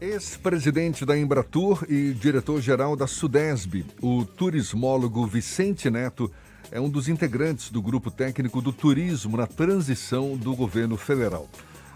Ex-presidente da Embratur e diretor-geral da Sudesb, o turismólogo Vicente Neto é um dos integrantes do grupo técnico do turismo na transição do governo federal.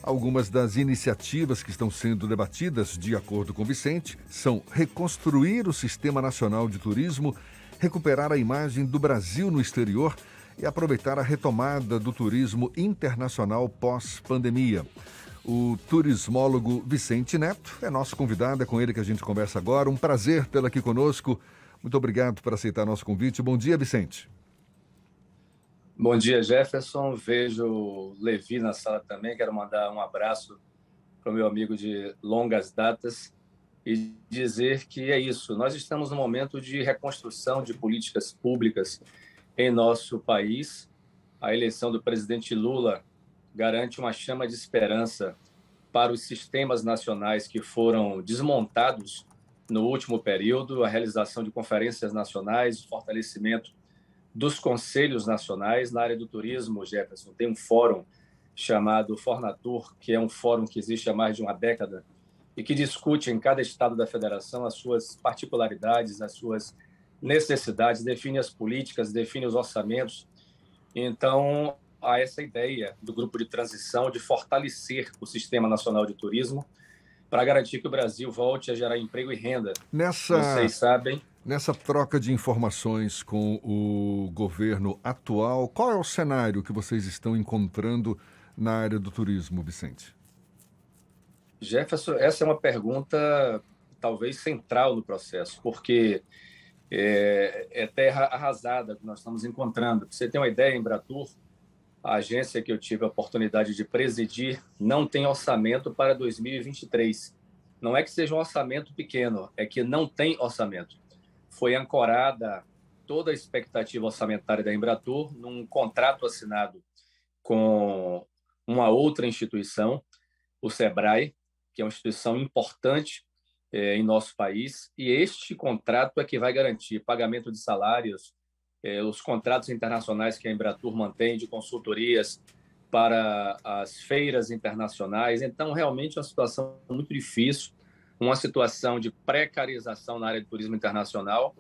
Algumas das iniciativas que estão sendo debatidas, de acordo com Vicente, são reconstruir o Sistema Nacional de Turismo, recuperar a imagem do Brasil no exterior e aproveitar a retomada do turismo internacional pós-pandemia. O turismólogo Vicente Neto é nosso convidado, é com ele que a gente conversa agora. Um prazer tê-lo aqui conosco. Muito obrigado por aceitar nosso convite. Bom dia, Vicente. Bom dia, Jefferson. Vejo o Levi na sala também. Quero mandar um abraço para o meu amigo de longas datas e dizer que é isso. Nós estamos num momento de reconstrução de políticas públicas em nosso país. A eleição do presidente Lula garante uma chama de esperança para os sistemas nacionais que foram desmontados no último período, a realização de conferências nacionais, o fortalecimento dos conselhos nacionais. Na área do turismo, Jefferson, tem um fórum chamado Fornatur, que é um fórum que existe há mais de uma década e que discute em cada estado da federação as suas particularidades, as suas necessidades, define as políticas, define os orçamentos. Então, há essa ideia do grupo de transição de fortalecer o Sistema Nacional de Turismo para garantir que o Brasil volte a gerar emprego e renda. Vocês sabem... Nessa troca de informações com o governo atual, qual é o cenário que vocês estão encontrando na área do turismo, Vicente? Jefferson, essa é uma pergunta talvez central no processo, porque é terra arrasada que nós estamos encontrando. Para você ter uma ideia, em Embratur, a agência que eu tive a oportunidade de presidir, não tem orçamento para 2023. Não é que seja um orçamento pequeno, é que não tem orçamento. Foi ancorada toda a expectativa orçamentária da Embratur num contrato assinado com uma outra instituição, o SEBRAE, que é uma instituição importante em nosso país, e este contrato é que vai garantir pagamento de salários, os contratos internacionais que a Embratur mantém de consultorias para as feiras internacionais. Então, realmente é uma situação muito difícil, uma situação de precarização na área de turismo internacional.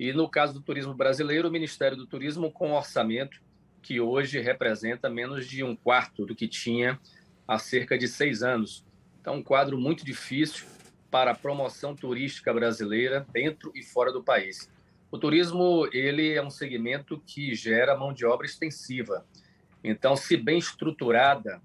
E, no caso do turismo brasileiro, o Ministério do Turismo com um orçamento que hoje representa menos de um quarto do que tinha há cerca de 6 anos. Então, um quadro muito difícil para a promoção turística brasileira dentro e fora do país. O turismo, ele é um segmento que gera mão de obra extensiva. Então, se bem estruturada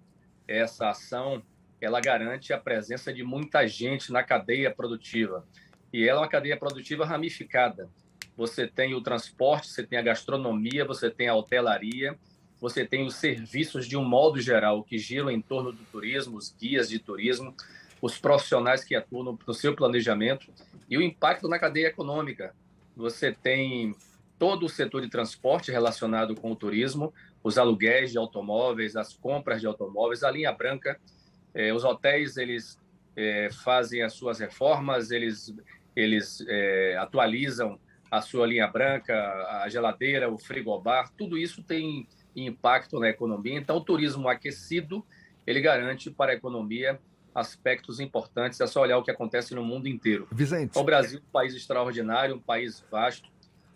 essa ação, ela garante a presença de muita gente na cadeia produtiva. E ela é uma cadeia produtiva ramificada. Você tem o transporte, você tem a gastronomia, você tem a hotelaria, você tem os serviços de um modo geral que giram em torno do turismo, os guias de turismo, os profissionais que atuam no seu planejamento e o impacto na cadeia econômica. Você tem todo o setor de transporte relacionado com o turismo, os aluguéis de automóveis, as compras de automóveis, a linha branca. Os hotéis, eles fazem as suas reformas, eles atualizam a sua linha branca, a geladeira, o frigobar, tudo isso tem impacto na economia. Então, o turismo aquecido, ele garante para a economia aspectos importantes. É só olhar o que acontece no mundo inteiro. Vicente. O Brasil é um país extraordinário, um país vasto.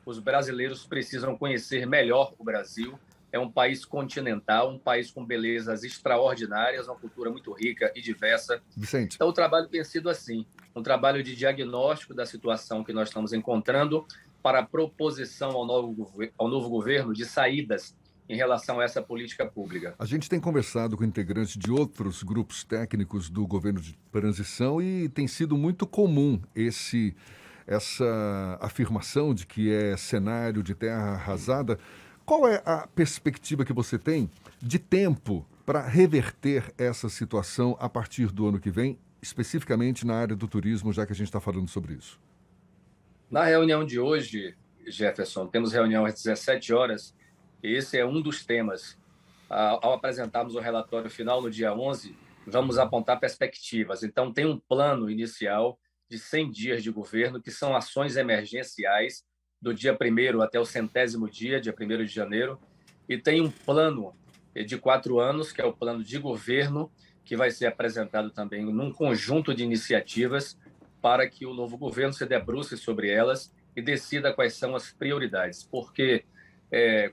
Os brasileiros precisam conhecer melhor o Brasil. É um país continental, um país com belezas extraordinárias, uma cultura muito rica e diversa. Vicente. Então, o trabalho tem sido assim, um trabalho de diagnóstico da situação que nós estamos encontrando para a proposição ao novo governo de saídas em relação a essa política pública. A gente tem conversado com integrantes de outros grupos técnicos do governo de transição e tem sido muito comum essa afirmação de que é cenário de terra arrasada. Qual é a perspectiva que você tem de tempo para reverter essa situação a partir do ano que vem, especificamente na área do turismo, já que a gente está falando sobre isso? Na reunião de hoje, Jefferson, temos reunião às 17 horas, e esse é um dos temas. Ao apresentarmos o relatório final no dia 11, vamos apontar perspectivas. Então, tem um plano inicial de 100 dias de governo, que são ações emergenciais do dia 1º até o 100º dia 1º de janeiro, e tem um plano de 4 anos, que é o plano de governo, que vai ser apresentado também num conjunto de iniciativas para que o novo governo se debruce sobre elas e decida quais são as prioridades. Porque,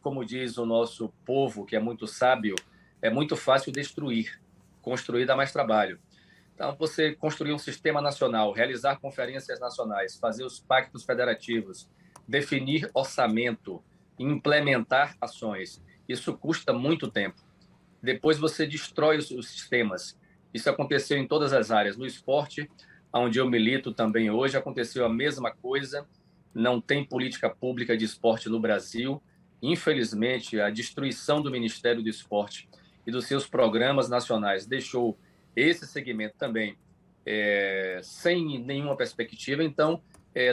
como diz o nosso povo, que é muito sábio, é muito fácil destruir, construir dá mais trabalho. Então, você construir um sistema nacional, realizar conferências nacionais, fazer os pactos federativos, definir orçamento, implementar ações, isso custa muito tempo. Depois você destrói os sistemas. Isso aconteceu em todas as áreas. No esporte, onde eu milito também hoje, aconteceu a mesma coisa. Não tem política pública de esporte no Brasil. Infelizmente, a destruição do Ministério do Esporte e dos seus programas nacionais deixou esse segmento também sem nenhuma perspectiva. Então,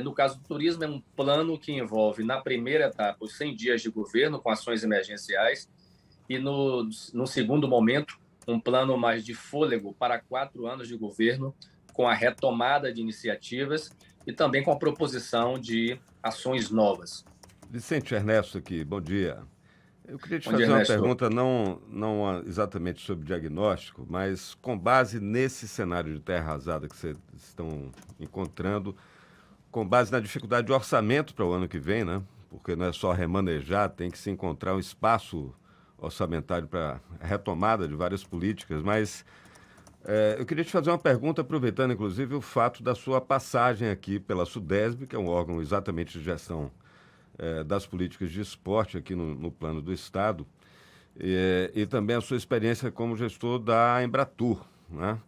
no caso do turismo, é um plano que envolve, na primeira etapa, os 100 dias de governo com ações emergenciais, e no segundo momento, um plano mais de fôlego para 4 anos de governo, com a retomada de iniciativas e também com a proposição de ações novas. Vicente Ernesto aqui, bom dia. Eu queria te Bom dia, fazer uma Ernesto. pergunta, não exatamente sobre diagnóstico, mas com base nesse cenário de terra arrasada que vocês estão encontrando, com base na dificuldade de orçamento para o ano que vem, né? Porque não é só remanejar, tem que se encontrar um espaço orçamentário para a retomada de várias políticas, mas eu queria te fazer uma pergunta, aproveitando inclusive o fato da sua passagem aqui pela SUDESB, que é um órgão exatamente de gestão das políticas de esporte aqui no plano do Estado, e também a sua experiência como gestor da Embratur, né?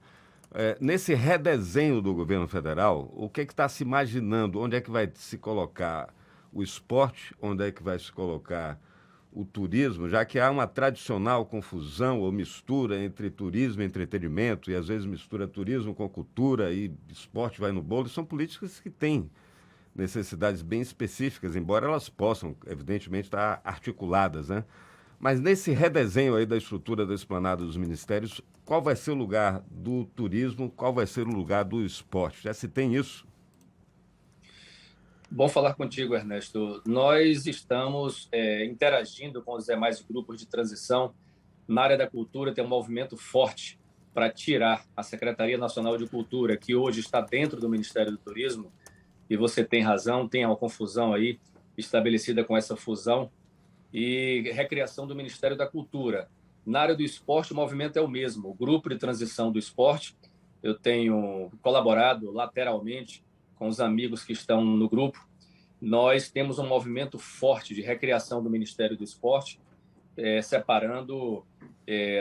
Nesse redesenho do governo federal, o que está se imaginando? Onde é que vai se colocar o esporte? Onde é que vai se colocar o turismo? Já que há uma tradicional confusão ou mistura entre turismo e entretenimento, e às vezes mistura turismo com cultura e esporte vai no bolo, e são políticas que têm necessidades bem específicas, embora elas possam, evidentemente, estar articuladas, né? Mas nesse redesenho aí da estrutura da esplanada dos ministérios, qual vai ser o lugar do turismo, qual vai ser o lugar do esporte? Já se tem isso? Bom falar contigo, Ernesto. Nós estamos interagindo com os demais grupos de transição. Na área da cultura, tem um movimento forte para tirar a Secretaria Nacional de Cultura, que hoje está dentro do Ministério do Turismo, e você tem razão, tem uma confusão aí estabelecida com essa fusão, e recriação do Ministério da Cultura. Na área do esporte, o movimento é o mesmo. O grupo de transição do esporte, eu tenho colaborado lateralmente com os amigos que estão no grupo. Nós temos um movimento forte de recriação do Ministério do Esporte, separando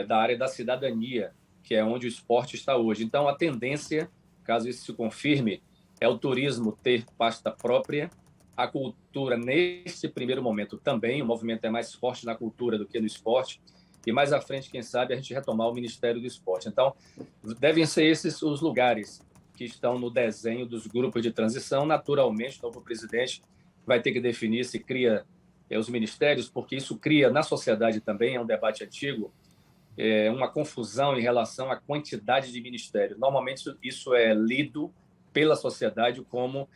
da área da cidadania, que é onde o esporte está hoje. Então, a tendência, caso isso se confirme, é o turismo ter pasta própria, a cultura, nesse primeiro momento, também. O movimento é mais forte na cultura do que no esporte. E mais à frente, quem sabe, a gente retomar o Ministério do Esporte. Então, devem ser esses os lugares que estão no desenho dos grupos de transição. Naturalmente, o novo presidente vai ter que definir se cria os ministérios, porque isso cria na sociedade também, é um debate antigo, uma confusão em relação à quantidade de ministérios. Normalmente, isso é lido pela sociedade como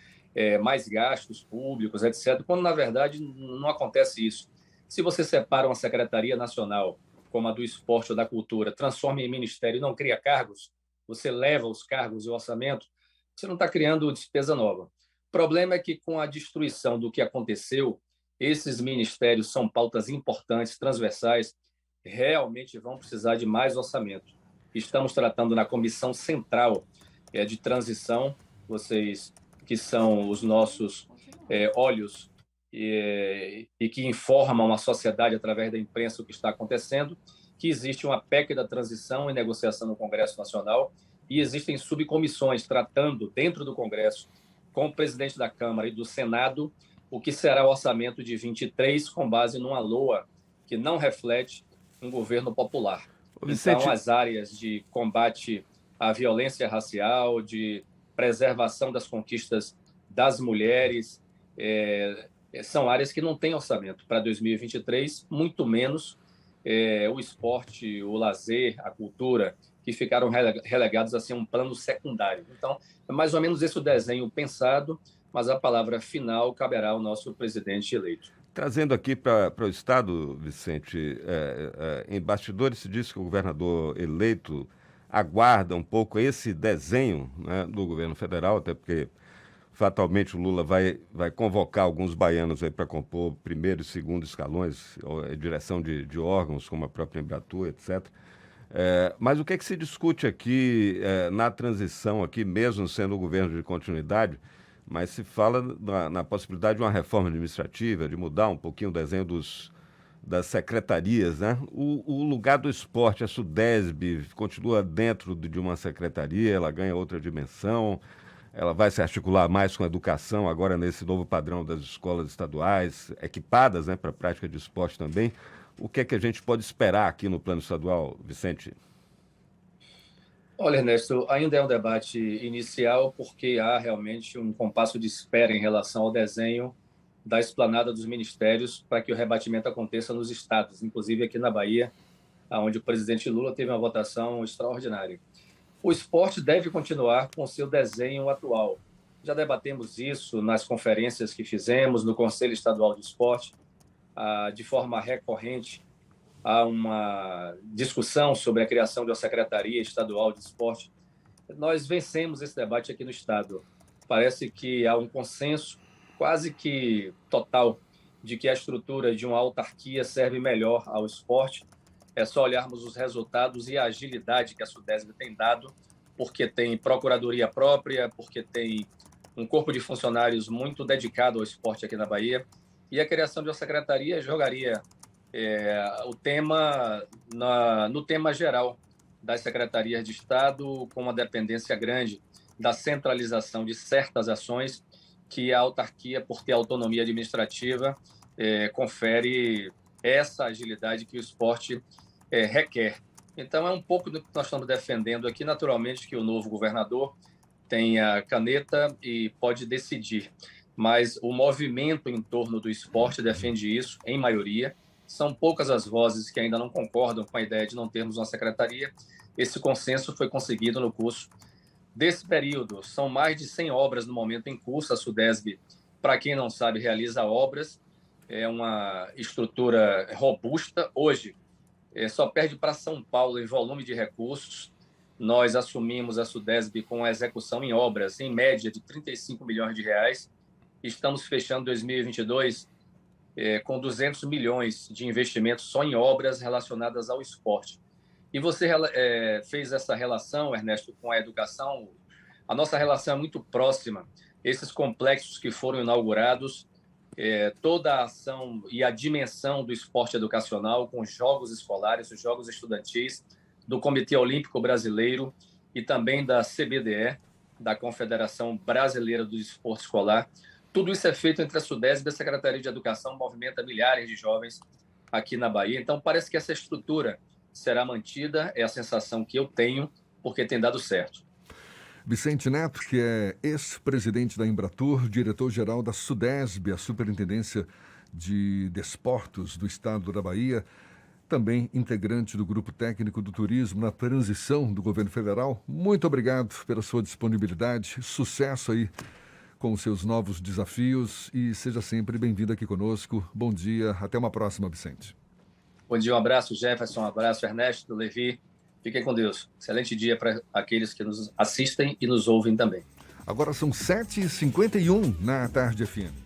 mais gastos públicos, etc., quando, na verdade, não acontece isso. Se você separa uma secretaria nacional, como a do esporte ou da cultura, transforma em ministério e não cria cargos, você leva os cargos e o orçamento, você não está criando despesa nova. O problema é que, com a destruição do que aconteceu, esses ministérios são pautas importantes, transversais, realmente vão precisar de mais orçamento. Estamos tratando na Comissão Central de Transição, vocês que são os nossos olhos e que informam a sociedade através da imprensa o que está acontecendo, que existe uma PEC da transição em negociação no Congresso Nacional e existem subcomissões tratando dentro do Congresso, com o presidente da Câmara e do Senado, o que será o orçamento de 23 com base numa LOA que não reflete um governo popular. Então, as áreas de combate à violência racial, de preservação das conquistas das mulheres, são áreas que não têm orçamento para 2023, muito menos o esporte, o lazer, a cultura, que ficaram relegados a ser um plano secundário. Então, é mais ou menos esse o desenho pensado, mas a palavra final caberá ao nosso presidente eleito. Trazendo aqui para o Estado, Vicente, em bastidores se diz que o governador eleito aguarda um pouco esse desenho, né, do governo federal, até porque fatalmente o Lula vai convocar alguns baianos aí para compor primeiro e segundo escalões, direção de órgãos, como a própria Embratur, etc. Mas o que é que se discute aqui na transição, aqui mesmo sendo o governo de continuidade, mas se fala na possibilidade de uma reforma administrativa, de mudar um pouquinho o desenho das secretarias, né? O lugar do esporte, a SUDESB, continua dentro de uma secretaria, ela ganha outra dimensão, ela vai se articular mais com a educação, agora nesse novo padrão das escolas estaduais, equipadas, né, para a prática de esporte também. O que é que a gente pode esperar aqui no plano estadual, Vicente? Olha, Ernesto, ainda é um debate inicial, porque há realmente um compasso de espera em relação ao desenho da esplanada dos ministérios para que o rebatimento aconteça nos estados, inclusive aqui na Bahia, onde o presidente Lula teve uma votação extraordinária. O esporte deve continuar com seu desenho atual. Já debatemos isso nas conferências que fizemos no Conselho Estadual de Esporte, de forma recorrente. Há uma discussão sobre a criação de uma Secretaria Estadual de Esporte. Nós vencemos esse debate aqui no Estado. Parece que há um consenso quase que total de que a estrutura de uma autarquia serve melhor ao esporte. É só olharmos os resultados e a agilidade que a SUDESB tem dado, porque tem procuradoria própria, porque tem um corpo de funcionários muito dedicado ao esporte aqui na Bahia. E a criação de uma secretaria jogaria o tema no tema geral das secretarias de Estado, com uma dependência grande da centralização de certas ações que a autarquia, por ter autonomia administrativa, confere essa agilidade que o esporte requer. Então, é um pouco do que nós estamos defendendo aqui. Naturalmente que o novo governador tem a caneta e pode decidir, mas o movimento em torno do esporte defende isso, em maioria. São poucas as vozes que ainda não concordam com a ideia de não termos uma secretaria. Esse consenso foi conseguido no curso desse período. São mais de 100 obras no momento em curso. A SUDESB, para quem não sabe, realiza obras. É uma estrutura robusta. Hoje, só perde para São Paulo em volume de recursos. Nós assumimos a SUDESB com a execução em obras, em média, de 35 milhões de reais. Estamos fechando 2022 com 200 milhões de investimentos só em obras relacionadas ao esporte. E você fez essa relação, Ernesto, com a educação. A nossa relação é muito próxima. Esses complexos que foram inaugurados, toda a ação e a dimensão do esporte educacional, com os jogos escolares, os jogos estudantis, do Comitê Olímpico Brasileiro e também da CBDE, da Confederação Brasileira do Esporte Escolar. Tudo isso é feito entre a SUDESB e a Secretaria de Educação, movimenta milhares de jovens aqui na Bahia. Então, parece que essa estrutura será mantida, é a sensação que eu tenho, porque tem dado certo. Vicente Neto, que é ex-presidente da Embratur, diretor-geral da SUDESB, a Superintendência de Desportos do Estado da Bahia, também integrante do Grupo Técnico do Turismo na transição do governo federal. Muito obrigado pela sua disponibilidade, sucesso aí com os seus novos desafios e seja sempre bem-vindo aqui conosco. Bom dia, até uma próxima, Vicente. Bom dia, um abraço, Jefferson, um abraço, Ernesto, Levi. Fiquem com Deus. Excelente dia para aqueles que nos assistem e nos ouvem também. Agora são 7h51 na Tarde FM.